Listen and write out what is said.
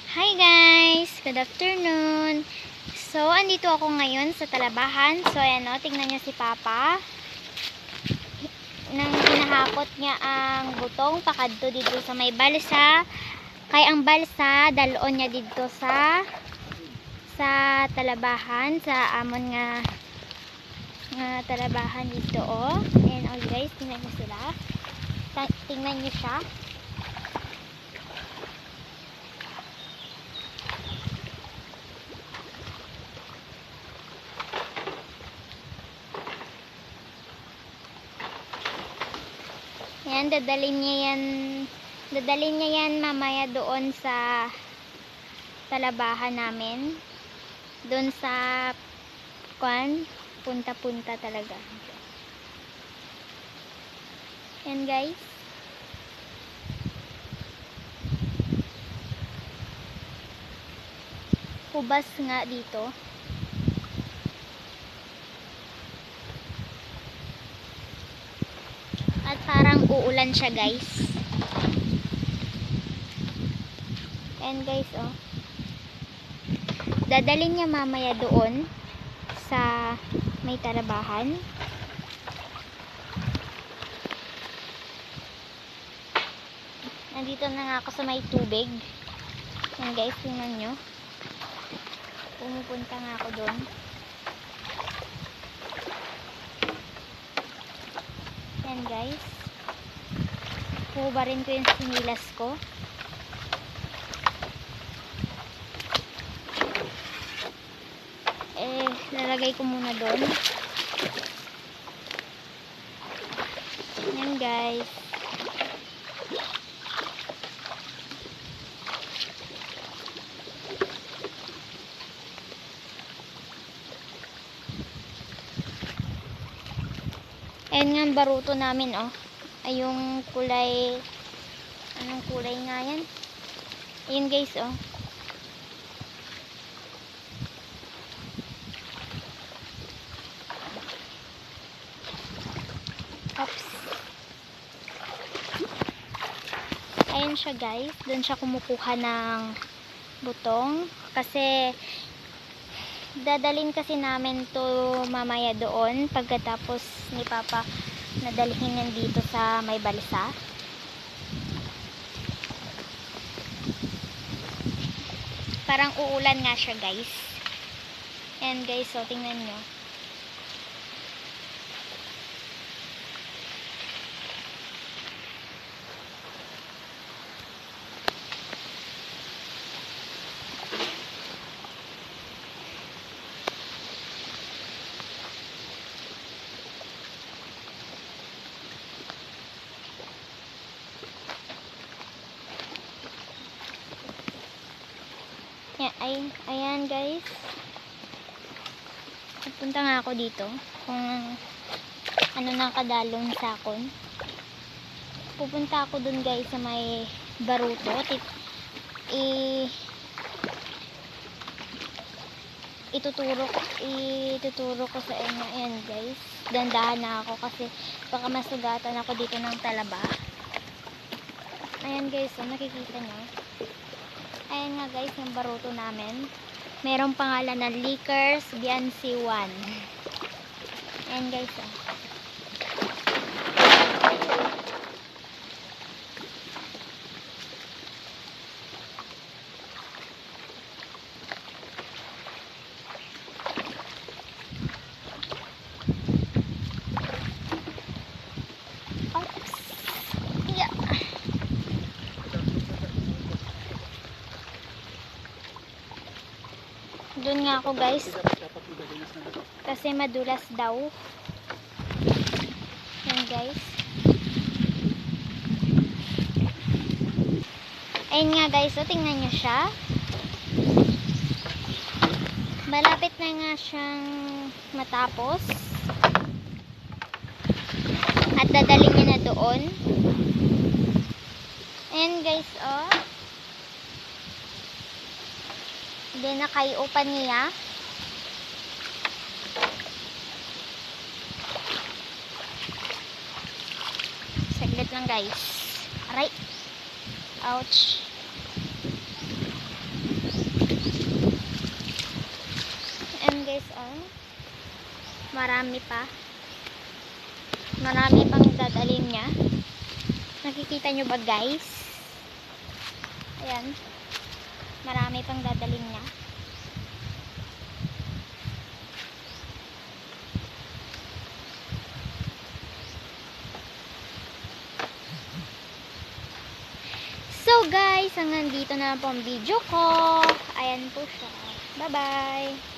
Hi guys! Good afternoon! So, andito ako ngayon sa Talabahan. So, ayan o, tingnan nyo si Papa. Nang hinahakot niya ang butong pakadto dito sa may balsa. Kay ang balsa, dalon niya dito sa Talabahan. Sa amon nga Talabahan dito o. Ayan o guys, tingnan nyo sila. Tingnan nyo siya. Yan, dadalhin niya yan mamaya doon sa Talabahan namin. Doon sa punta-punta talaga. Yan guys. Hubas nga dito. At parang uulan siya guys. And guys oh. Dadalhin niya mamaya doon sa may Talabahan. Nandito na nga ako sa may tubig. Yan guys, tingnan nyo. Pumupunta nga ako doon. Yan guys. Hubarin ko yung sinilas ko. Lalagay ko muna doon. Yan guys. Ayan nga ang baruto namin oh. Ay yung kulay, anong kulay nga yan? Ayun guys oh. Oops. Ayan siya guys. Doon siya kumukuha ng butong. Kasi dadalhin kasi namin to mamaya doon. Pagkatapos ni Papa nadalhin yan dito sa may balsa. Parang uulan nga siya guys. Ayan guys. So tingnan nyo. Ayan guys. Punta nga ako dito kung ano nang kadalong sakon. Pupunta ako dun guys sa may baruto. Ituturo ko sa inyo. Ayan guys. Dandahan na ako kasi baka masugatan ako dito ng talaba. Ayan guys, so nakikita nyo. Ayan nga guys, yung baruto namin. Merong pangalan na Lickers Biansi 1. Ayan guys oh. Doon nga ako guys kasi madulas daw. Yan guys. Ayun nga guys, so tingnan nyo siya. Malapit na nga siyang matapos. At dadalhin niya na doon. Ayan guys oh. Then nakaiupan niya. Saglit lang guys. Aray. Ouch. guys, oh. Marami pa. Marami pang dadalhin niya. Nakikita nyo ba guys? Ayan. Marami pang dadalhin niya. So guys, hanggang dito na po ang video ko. Ayan po siya. Bye bye.